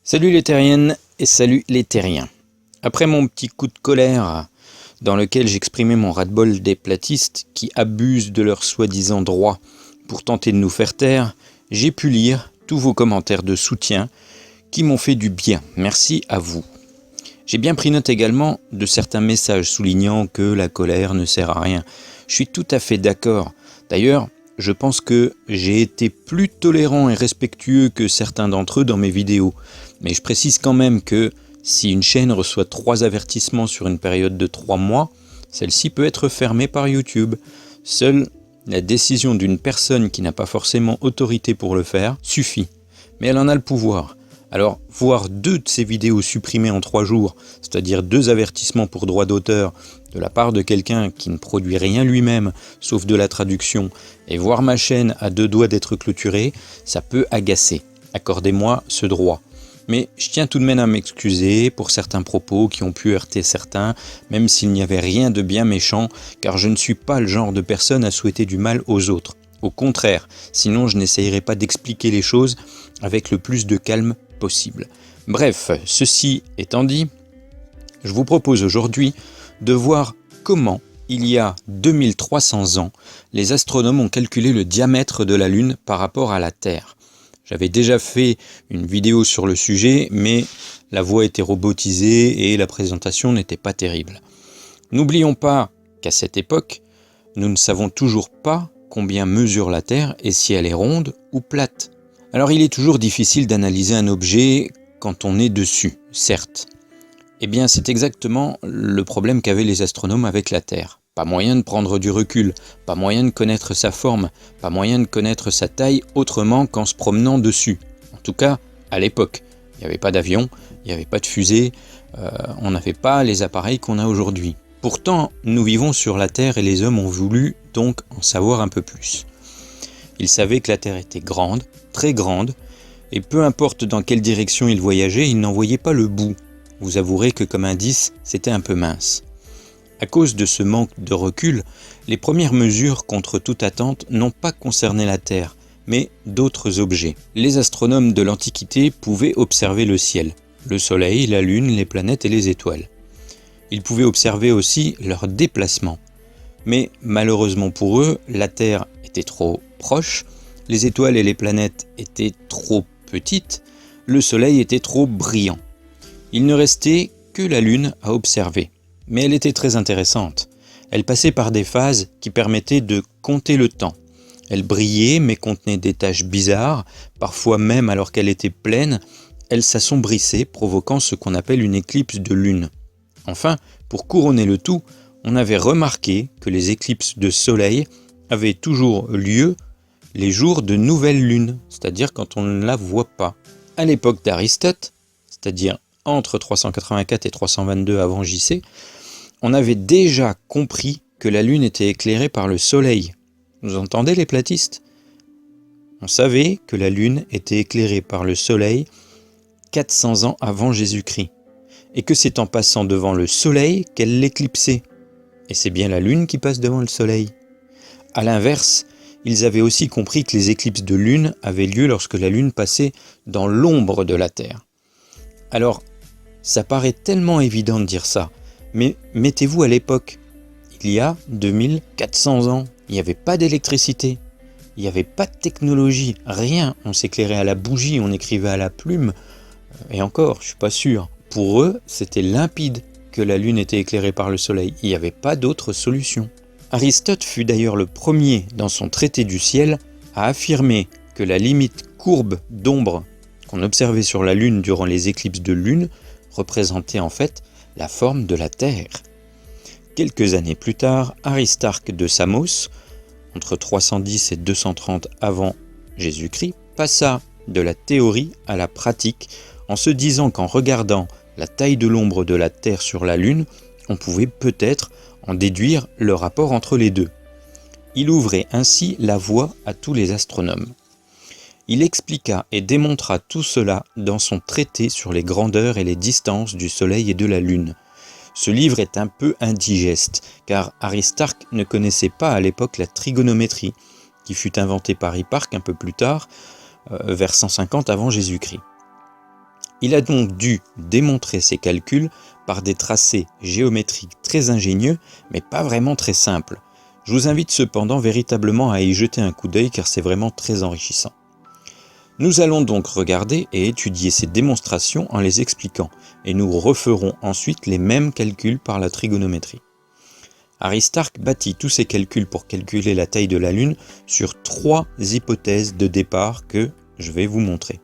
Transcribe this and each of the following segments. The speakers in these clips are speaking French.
Salut les terriennes et salut les terriens. Après mon petit coup de colère dans lequel j'exprimais mon ras-de-bol des platistes qui abusent de leurs soi-disant droits pour tenter de nous faire taire, j'ai pu lire tous vos commentaires de soutien qui m'ont fait du bien. Merci à vous. J'ai bien pris note également de certains messages soulignant que la colère ne sert à rien. Je suis tout à fait d'accord. D'ailleurs, je pense que j'ai été plus tolérant et respectueux que certains d'entre eux dans mes vidéos. Mais je précise quand même que si une chaîne reçoit 3 avertissements sur une période de 3 mois, celle-ci peut être fermée par YouTube. Seule la décision d'une personne qui n'a pas forcément autorité pour le faire suffit. Mais elle en a le pouvoir. Alors, voir 2 de ces vidéos supprimées en 3 jours, c'est-à-dire 2 avertissements pour droit d'auteur de la part de quelqu'un qui ne produit rien lui-même, sauf de la traduction, et voir ma chaîne à 2 doigts d'être clôturée, ça peut agacer. Accordez-moi ce droit. Mais je tiens tout de même à m'excuser pour certains propos qui ont pu heurter certains, même s'il n'y avait rien de bien méchant, car je ne suis pas le genre de personne à souhaiter du mal aux autres. Au contraire, sinon je n'essayerai pas d'expliquer les choses avec le plus de calme possible. Bref, ceci étant dit, je vous propose aujourd'hui de voir comment, il y a 2300 ans, les astronomes ont calculé le diamètre de la Lune par rapport à la Terre. J'avais déjà fait une vidéo sur le sujet, mais la voix était robotisée et la présentation n'était pas terrible. N'oublions pas qu'à cette époque, nous ne savons toujours pas combien mesure la Terre et si elle est ronde ou plate. Alors il est toujours difficile d'analyser un objet quand on est dessus, certes. Eh bien c'est exactement le problème qu'avaient les astronomes avec la Terre. Pas moyen de prendre du recul, pas moyen de connaître sa forme, pas moyen de connaître sa taille autrement qu'en se promenant dessus. En tout cas, à l'époque. Il n'y avait pas d'avion, il n'y avait pas de fusée, on n'avait pas les appareils qu'on a aujourd'hui. Pourtant, nous vivons sur la Terre et les hommes ont voulu donc en savoir un peu plus. Ils savaient que la Terre était grande, très grande, et peu importe dans quelle direction ils voyageaient, ils n'en voyaient pas le bout. Vous avouerez que comme indice, c'était un peu mince. À cause de ce manque de recul, les premières mesures contre toute attente n'ont pas concerné la Terre, mais d'autres objets. Les astronomes de l'Antiquité pouvaient observer le ciel, le Soleil, la Lune, les planètes et les étoiles. Ils pouvaient observer aussi leur déplacement. Mais malheureusement pour eux, la Terre était trop proche, les étoiles et les planètes étaient trop petites, le Soleil était trop brillant. Il ne restait que la Lune à observer. Mais elle était très intéressante. Elle passait par des phases qui permettaient de compter le temps. Elle brillait mais contenait des taches bizarres, parfois même alors qu'elle était pleine, elle s'assombrissait, provoquant ce qu'on appelle une éclipse de lune. Enfin, pour couronner le tout, on avait remarqué que les éclipses de soleil avaient toujours lieu les jours de nouvelle lune, c'est-à-dire quand on ne la voit pas. À l'époque d'Aristote, c'est-à-dire entre 384 et 322 avant JC, on avait déjà compris que la Lune était éclairée par le Soleil. Vous entendez les platistes ? On savait que la Lune était éclairée par le Soleil 400 ans avant Jésus-Christ, et que c'est en passant devant le Soleil qu'elle l'éclipsait. Et c'est bien la Lune qui passe devant le Soleil. A l'inverse, ils avaient aussi compris que les éclipses de Lune avaient lieu lorsque la Lune passait dans l'ombre de la Terre. Alors, ça paraît tellement évident de dire ça, mais mettez-vous à l'époque. Il y a 2400 ans, il n'y avait pas d'électricité, il n'y avait pas de technologie, rien. On s'éclairait à la bougie, on écrivait à la plume, et encore, je suis pas sûr. Pour eux, c'était limpide que la Lune était éclairée par le Soleil, il n'y avait pas d'autre solution. Aristote fut d'ailleurs le premier, dans son traité du ciel, à affirmer que la limite courbe d'ombre qu'on observait sur la Lune durant les éclipses de Lune représentait en fait la forme de la Terre. Quelques années plus tard, Aristarque de Samos, entre 310 et 230 avant Jésus-Christ, passa de la théorie à la pratique en se disant qu'en regardant la taille de l'ombre de la Terre sur la Lune, on pouvait peut-être en déduire le rapport entre les deux. Il ouvrait ainsi la voie à tous les astronomes. Il expliqua et démontra tout cela dans son traité sur les grandeurs et les distances du Soleil et de la Lune. Ce livre est un peu indigeste, car Aristarque ne connaissait pas à l'époque la trigonométrie, qui fut inventée par Hipparque un peu plus tard, vers 150 avant Jésus-Christ. Il a donc dû démontrer ses calculs par des tracés géométriques très ingénieux, mais pas vraiment très simples. Je vous invite cependant véritablement à y jeter un coup d'œil car c'est vraiment très enrichissant. Nous allons donc regarder et étudier ces démonstrations en les expliquant, et nous referons ensuite les mêmes calculs par la trigonométrie. Aristarque bâtit tous ses calculs pour calculer la taille de la Lune sur 3 hypothèses de départ que je vais vous montrer.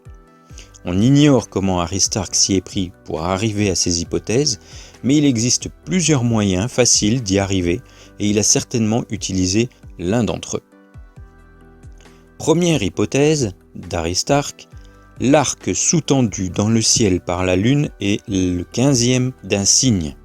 On ignore comment Aristarque s'y est pris pour arriver à ces hypothèses, mais il existe plusieurs moyens faciles d'y arriver et il a certainement utilisé l'un d'entre eux. Première hypothèse d'Aristarque, l'arc sous-tendu dans le ciel par la Lune est le 15e d'un signe.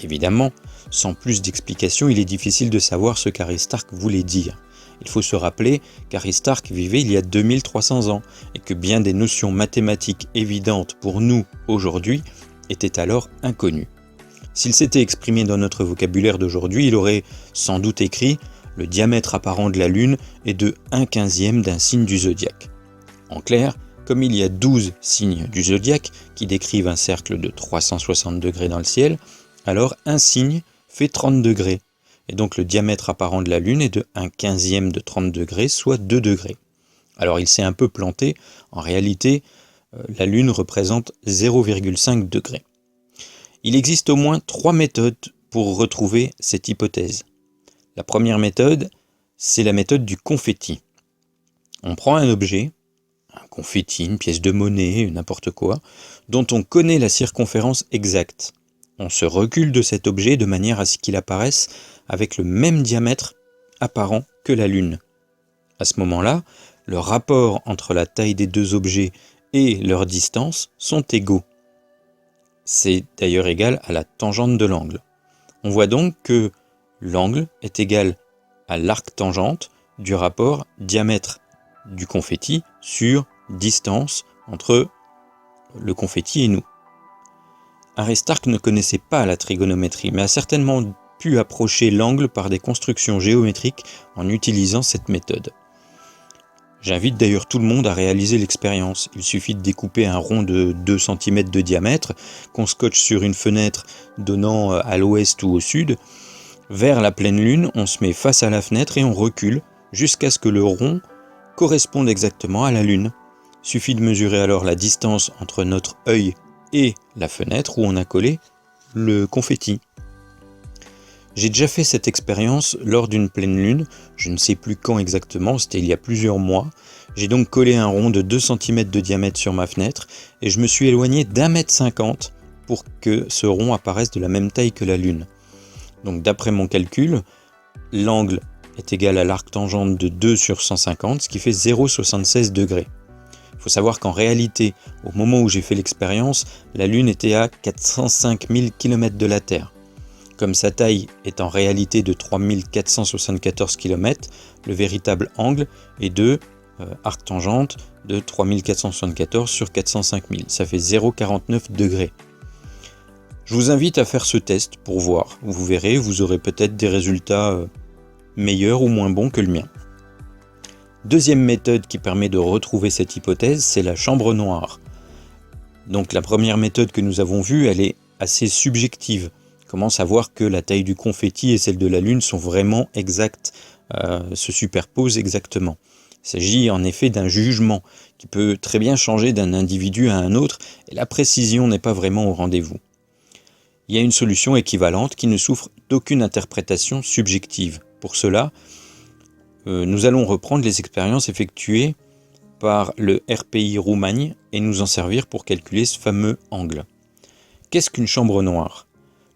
Évidemment, sans plus d'explications, il est difficile de savoir ce qu'Aristarque voulait dire. Il faut se rappeler qu'Aristarque vivait il y a 2300 ans et que bien des notions mathématiques évidentes pour nous aujourd'hui étaient alors inconnues. S'il s'était exprimé dans notre vocabulaire d'aujourd'hui, il aurait sans doute écrit « Le diamètre apparent de la Lune est de 1/15 d'un signe du zodiaque ». En clair, comme il y a 12 signes du zodiaque qui décrivent un cercle de 360 degrés dans le ciel, alors un signe fait 30 degrés. Et donc le diamètre apparent de la Lune est de 1/15 de 30 degrés, soit 2 degrés. Alors il s'est un peu planté, en réalité la Lune représente 0,5 degrés. Il existe au moins 3 méthodes pour retrouver cette hypothèse. La première méthode, c'est la méthode du confetti. On prend un objet, un confetti, une pièce de monnaie, n'importe quoi, dont on connaît la circonférence exacte. On se recule de cet objet de manière à ce qu'il apparaisse avec le même diamètre apparent que la Lune. À ce moment-là, le rapport entre la taille des deux objets et leur distance sont égaux. C'est d'ailleurs égal à la tangente de l'angle. On voit donc que l'angle est égal à l'arc-tangente du rapport diamètre du confetti sur distance entre le confetti et nous. Aristarque ne connaissait pas la trigonométrie, mais a certainement pu approcher l'angle par des constructions géométriques en utilisant cette méthode. J'invite d'ailleurs tout le monde à réaliser l'expérience. Il suffit de découper un rond de 2 cm de diamètre qu'on scotche sur une fenêtre donnant à l'ouest ou au sud. Vers la pleine lune, on se met face à la fenêtre et on recule jusqu'à ce que le rond corresponde exactement à la lune. Suffit de mesurer alors la distance entre notre œil et la fenêtre où on a collé le confetti. J'ai déjà fait cette expérience lors d'une pleine lune, je ne sais plus quand exactement, c'était il y a plusieurs mois. J'ai donc collé un rond de 2 cm de diamètre sur ma fenêtre et je me suis éloigné d'1,50 m pour que ce rond apparaisse de la même taille que la lune. Donc d'après mon calcul, l'angle est égal à l'arc-tangente de 2 sur 150, ce qui fait 0,76 degrés. Il faut savoir qu'en réalité, au moment où j'ai fait l'expérience, la Lune était à 405 000 km de la Terre. Comme sa taille est en réalité de 3474 km, le véritable angle est de arc-tangente de 3474 sur 405 000. Ça fait 0,49 degrés. Je vous invite à faire ce test pour voir. Vous verrez, vous aurez peut-être des résultats meilleurs ou moins bons que le mien. Deuxième méthode qui permet de retrouver cette hypothèse, c'est la chambre noire. Donc la première méthode que nous avons vue, elle est assez subjective. Comment savoir que la taille du confetti et celle de la Lune sont vraiment exactes, se superposent exactement. Il s'agit en effet d'un jugement qui peut très bien changer d'un individu à un autre et la précision n'est pas vraiment au rendez-vous. Il y a une solution équivalente qui ne souffre d'aucune interprétation subjective. Pour cela, nous allons reprendre les expériences effectuées par le RPI Roumagne et nous en servir pour calculer ce fameux angle. Qu'est-ce qu'une chambre noire ?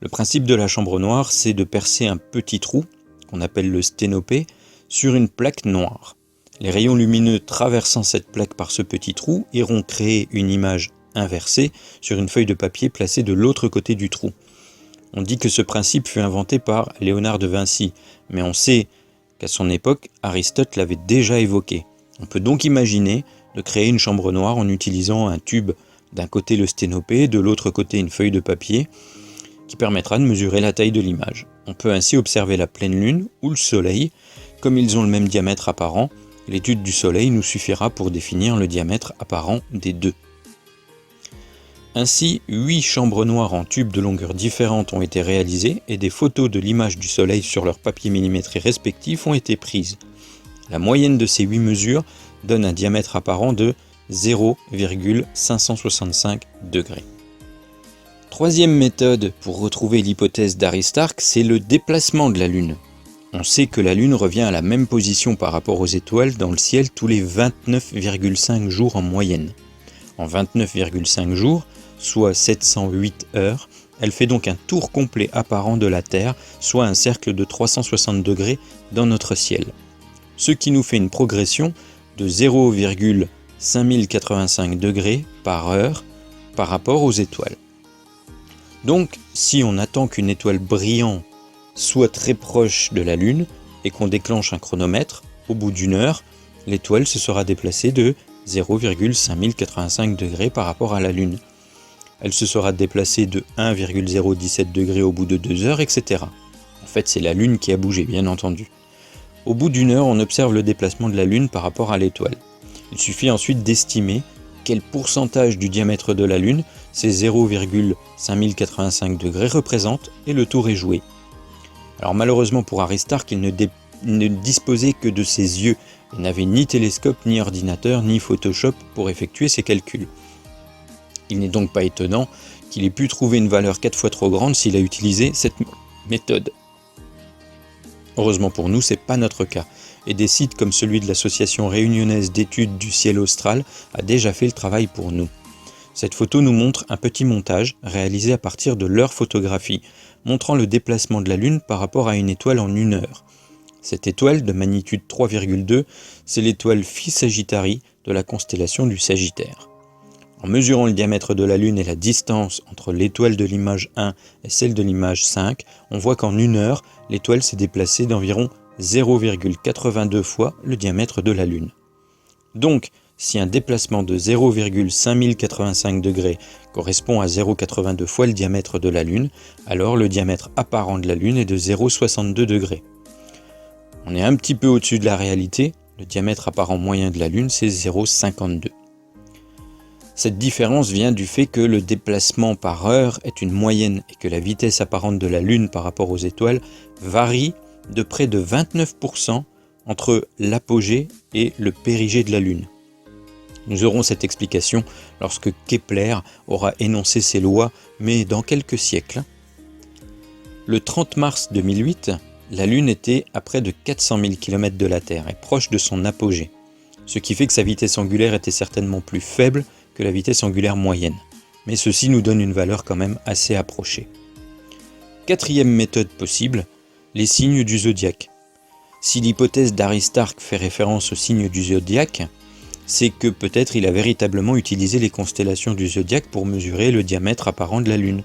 Le principe de la chambre noire, c'est de percer un petit trou, qu'on appelle le sténopé, sur une plaque noire. Les rayons lumineux traversant cette plaque par ce petit trou iront créer une image inversée sur une feuille de papier placée de l'autre côté du trou. On dit que ce principe fut inventé par Léonard de Vinci, mais on sait qu'à son époque, Aristote l'avait déjà évoqué. On peut donc imaginer de créer une chambre noire en utilisant un tube, d'un côté le sténopé, de l'autre côté une feuille de papier, qui permettra de mesurer la taille de l'image. On peut ainsi observer la pleine lune ou le soleil, comme ils ont le même diamètre apparent, l'étude du soleil nous suffira pour définir le diamètre apparent des deux. Ainsi, 8 chambres noires en tubes de longueurs différentes ont été réalisées et des photos de l'image du Soleil sur leurs papiers millimétrés respectifs ont été prises. La moyenne de ces 8 mesures donne un diamètre apparent de 0,565 degrés. Troisième méthode pour retrouver l'hypothèse d'Aristarque, c'est le déplacement de la Lune. On sait que la Lune revient à la même position par rapport aux étoiles dans le ciel tous les 29,5 jours en moyenne. En 29,5 jours, soit 708 heures, elle fait donc un tour complet apparent de la Terre, soit un cercle de 360 degrés dans notre ciel. Ce qui nous fait une progression de 0,5085 degrés par heure par rapport aux étoiles. Donc, si on attend qu'une étoile brillante soit très proche de la Lune et qu'on déclenche un chronomètre, au bout d'une heure, l'étoile se sera déplacée de 0,5085 degrés par rapport à la Lune. Elle se sera déplacée de 1,017 degrés au bout de 2 heures, etc. En fait, c'est la Lune qui a bougé, bien entendu. Au bout d'une heure, on observe le déplacement de la Lune par rapport à l'étoile. Il suffit ensuite d'estimer quel pourcentage du diamètre de la Lune ces 0,5085 degrés représentent et le tour est joué. Alors malheureusement pour Aristarque, il ne disposait que de ses yeux. Il n'avait ni télescope, ni ordinateur, ni Photoshop pour effectuer ses calculs. Il n'est donc pas étonnant qu'il ait pu trouver une valeur 4 fois trop grande s'il a utilisé cette méthode. Heureusement pour nous, ce n'est pas notre cas, et des sites comme celui de l'Association réunionnaise d'études du ciel austral a déjà fait le travail pour nous. Cette photo nous montre un petit montage réalisé à partir de leur photographie, montrant le déplacement de la Lune par rapport à une étoile en 1 heure. Cette étoile de magnitude 3,2, c'est l'étoile Phi Sagittarii de la constellation du Sagittaire. En mesurant le diamètre de la Lune et la distance entre l'étoile de l'image 1 et celle de l'image 5, on voit qu'en 1 heure, l'étoile s'est déplacée d'environ 0,82 fois le diamètre de la Lune. Donc, si un déplacement de 0,5085 degrés correspond à 0,82 fois le diamètre de la Lune, alors le diamètre apparent de la Lune est de 0,62 degrés. On est un petit peu au-dessus de la réalité, le diamètre apparent moyen de la Lune c'est 0,52. Cette différence vient du fait que le déplacement par heure est une moyenne et que la vitesse apparente de la Lune par rapport aux étoiles varie de près de 29% entre l'apogée et le périgée de la Lune. Nous aurons cette explication lorsque Kepler aura énoncé ses lois, mais dans quelques siècles. Le 30 mars 2008, la Lune était à près de 400 000 km de la Terre et proche de son apogée, ce qui fait que sa vitesse angulaire était certainement plus faible que la vitesse angulaire moyenne, mais ceci nous donne une valeur quand même assez approchée. Quatrième méthode possible, les signes du zodiaque. Si l'hypothèse d'Aristarque fait référence aux signes du zodiaque, c'est que peut-être il a véritablement utilisé les constellations du zodiaque pour mesurer le diamètre apparent de la Lune.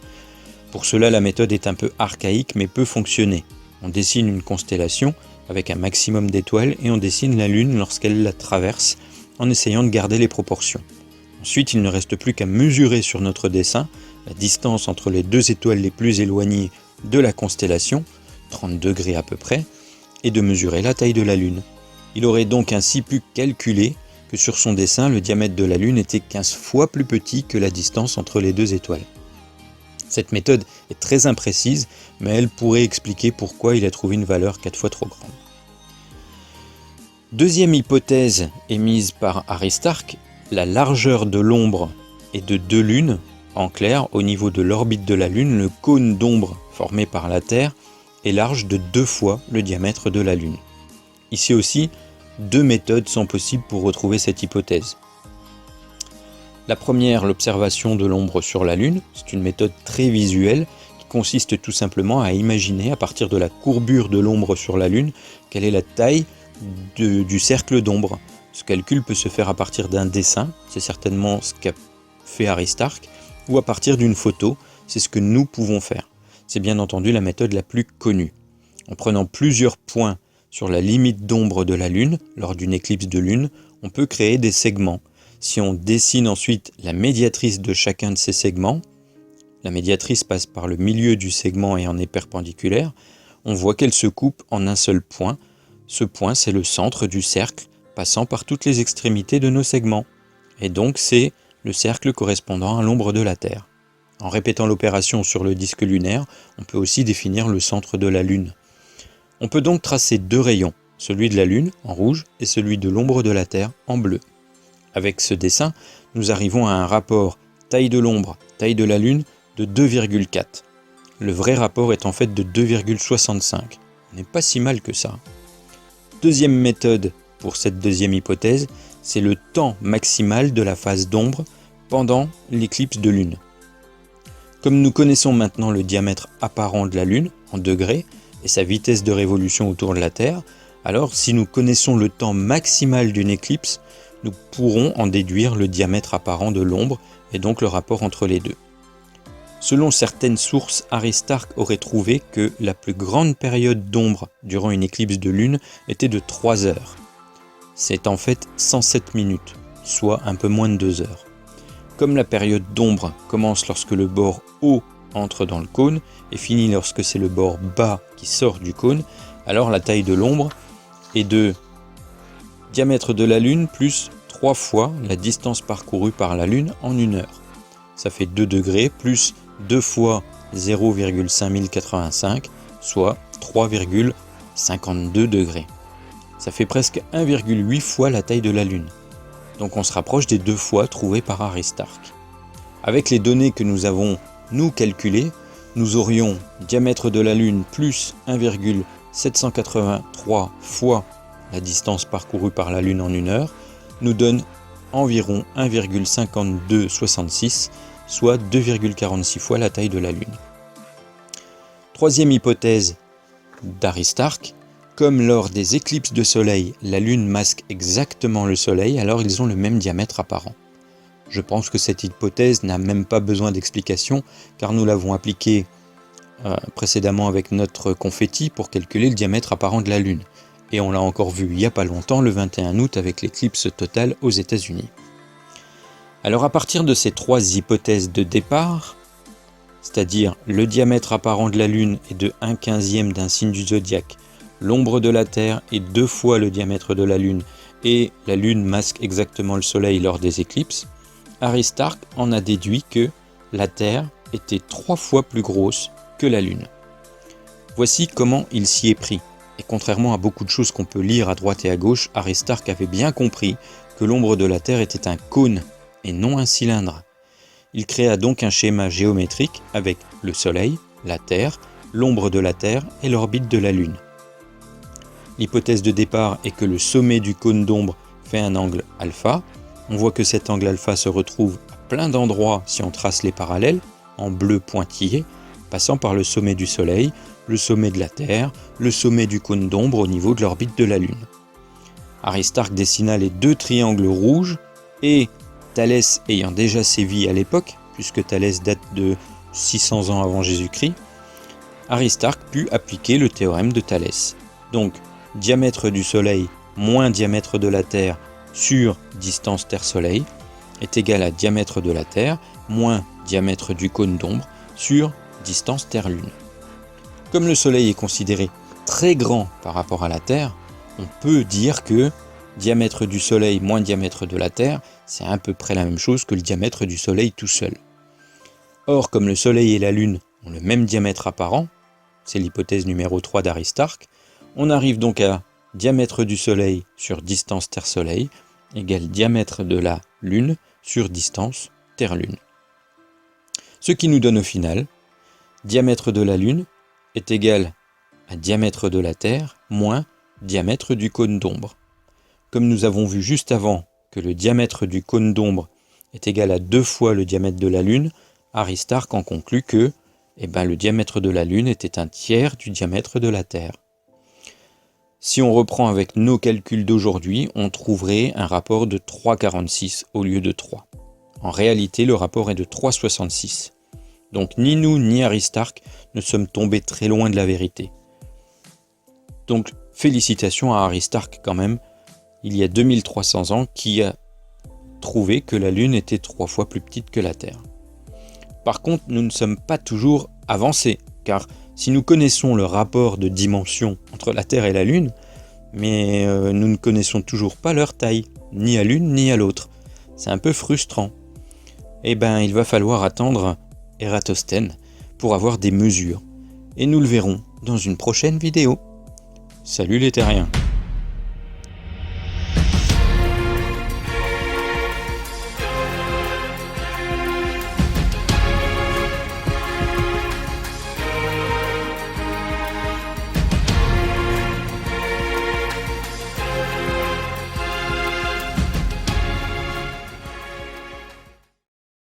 Pour cela, la méthode est un peu archaïque mais peut fonctionner. On dessine une constellation avec un maximum d'étoiles et on dessine la Lune lorsqu'elle la traverse en essayant de garder les proportions. Ensuite, il ne reste plus qu'à mesurer sur notre dessin la distance entre les 2 étoiles les plus éloignées de la constellation, 30 degrés à peu près, et de mesurer la taille de la Lune. Il aurait donc ainsi pu calculer que sur son dessin, le diamètre de la Lune était 15 fois plus petit que la distance entre les 2 étoiles. Cette méthode est très imprécise, mais elle pourrait expliquer pourquoi il a trouvé une valeur 4 fois trop grande. Deuxième hypothèse émise par Aristarque, la largeur de l'ombre est de 2 lunes. En clair, au niveau de l'orbite de la Lune, le cône d'ombre formé par la Terre est large de 2 fois le diamètre de la Lune. Ici aussi, 2 méthodes sont possibles pour retrouver cette hypothèse. La première, l'observation de l'ombre sur la Lune, c'est une méthode très visuelle qui consiste tout simplement à imaginer à partir de la courbure de l'ombre sur la Lune quelle est la taille du cercle d'ombre. Ce calcul peut se faire à partir d'un dessin, c'est certainement ce qu'a fait Aristarque, ou à partir d'une photo, c'est ce que nous pouvons faire. C'est bien entendu la méthode la plus connue. En prenant plusieurs points sur la limite d'ombre de la Lune, lors d'une éclipse de Lune, on peut créer des segments. Si on dessine ensuite la médiatrice de chacun de ces segments, la médiatrice passe par le milieu du segment et en est perpendiculaire, on voit qu'elle se coupe en un seul point. Ce point, c'est le centre du cercle, passant par toutes les extrémités de nos segments. Et donc, c'est le cercle correspondant à l'ombre de la Terre. En répétant l'opération sur le disque lunaire, on peut aussi définir le centre de la Lune. On peut donc tracer deux rayons, celui de la Lune en rouge et celui de l'ombre de la Terre en bleu. Avec ce dessin, nous arrivons à un rapport taille de l'ombre, taille de la Lune de 2,4. Le vrai rapport est en fait de 2,65. On n'est pas si mal que ça. Deuxième méthode pour cette deuxième hypothèse, c'est le temps maximal de la phase d'ombre pendant l'éclipse de Lune. Comme nous connaissons maintenant le diamètre apparent de la Lune en degrés et sa vitesse de révolution autour de la Terre, alors si nous connaissons le temps maximal d'une éclipse, nous pourrons en déduire le diamètre apparent de l'ombre et donc le rapport entre les deux. Selon certaines sources, Aristarque aurait trouvé que la plus grande période d'ombre durant une éclipse de Lune était de 3 heures. C'est en fait 107 minutes, soit un peu moins de 2 heures. Comme la période d'ombre commence lorsque le bord haut entre dans le cône et finit lorsque c'est le bord bas qui sort du cône, alors la taille de l'ombre est de diamètre de la Lune plus 3 fois la distance parcourue par la Lune en 1 heure. Ça fait 2 degrés plus 2 fois 0,5085, soit 3,52 degrés. Ça fait presque 1,8 fois la taille de la Lune. Donc on se rapproche des 2 fois trouvées par Aristarque. Avec les données que nous avons, nous, calculées, nous aurions diamètre de la Lune plus 1,783 fois la distance parcourue par la Lune en 1 heure, nous donne environ 1,5266, soit 2,46 fois la taille de la Lune. Troisième hypothèse d'Aristarque, comme lors des éclipses de soleil, la Lune masque exactement le Soleil, alors ils ont le même diamètre apparent. Je pense que cette hypothèse n'a même pas besoin d'explication, car nous l'avons appliquée précédemment avec notre confetti pour calculer le diamètre apparent de la Lune. Et on l'a encore vu il n'y a pas longtemps, le 21 août, avec l'éclipse totale aux États-Unis. Alors à partir de ces 3 hypothèses de départ, c'est-à-dire le diamètre apparent de la Lune est de 1/15 d'un signe du zodiaque, l'ombre de la Terre est 2 fois le diamètre de la Lune et la Lune masque exactement le Soleil lors des éclipses, Aristarque en a déduit que la Terre était 3 fois plus grosse que la Lune. Voici comment il s'y est pris. Et contrairement à beaucoup de choses qu'on peut lire à droite et à gauche, Aristarque avait bien compris que l'ombre de la Terre était un cône et non un cylindre. Il créa donc un schéma géométrique avec le Soleil, la Terre, l'ombre de la Terre et l'orbite de la Lune. L'hypothèse de départ est que le sommet du cône d'ombre fait un angle alpha. On voit que cet angle alpha se retrouve à plein d'endroits si on trace les parallèles, en bleu pointillé, passant par le sommet du Soleil, le sommet de la Terre, le sommet du cône d'ombre au niveau de l'orbite de la Lune. Aristarque dessina les 2 triangles rouges et Thalès ayant déjà sévi à l'époque, puisque Thalès date de 600 ans avant Jésus-Christ, Aristarque put appliquer le théorème de Thalès. Donc, diamètre du Soleil moins diamètre de la Terre sur distance Terre-Soleil est égal à diamètre de la Terre moins diamètre du cône d'ombre sur distance Terre-Lune. Comme le Soleil est considéré très grand par rapport à la Terre, on peut dire que diamètre du Soleil moins diamètre de la Terre, c'est à peu près la même chose que le diamètre du Soleil tout seul. Or, comme le Soleil et la Lune ont le même diamètre apparent, c'est l'hypothèse numéro 3 d'Aristarque, on arrive donc à diamètre du Soleil sur distance Terre-Soleil égale diamètre de la Lune sur distance Terre-Lune. Ce qui nous donne au final, diamètre de la Lune est égal à diamètre de la Terre moins diamètre du cône d'ombre. Comme nous avons vu juste avant que le diamètre du cône d'ombre est égal à 2 fois le diamètre de la Lune, Aristarque en conclut que le diamètre de la Lune était un tiers du diamètre de la Terre. Si on reprend avec nos calculs d'aujourd'hui, on trouverait un rapport de 3,46 au lieu de 3. En réalité, le rapport est de 3,66. Donc ni nous ni Aristarque ne sommes tombés très loin de la vérité. Donc félicitations à Aristarque quand même, il y a 2300 ans, qui a trouvé que la Lune était 3 fois plus petite que la Terre. Par contre, nous ne sommes pas toujours avancés, car si nous connaissons le rapport de dimension entre la Terre et la Lune, mais nous ne connaissons toujours pas leur taille, ni à l'une ni à l'autre. C'est un peu frustrant. eh ben il va falloir attendre Ératosthène pour avoir des mesures. Et nous le verrons dans une prochaine vidéo. Salut les terriens!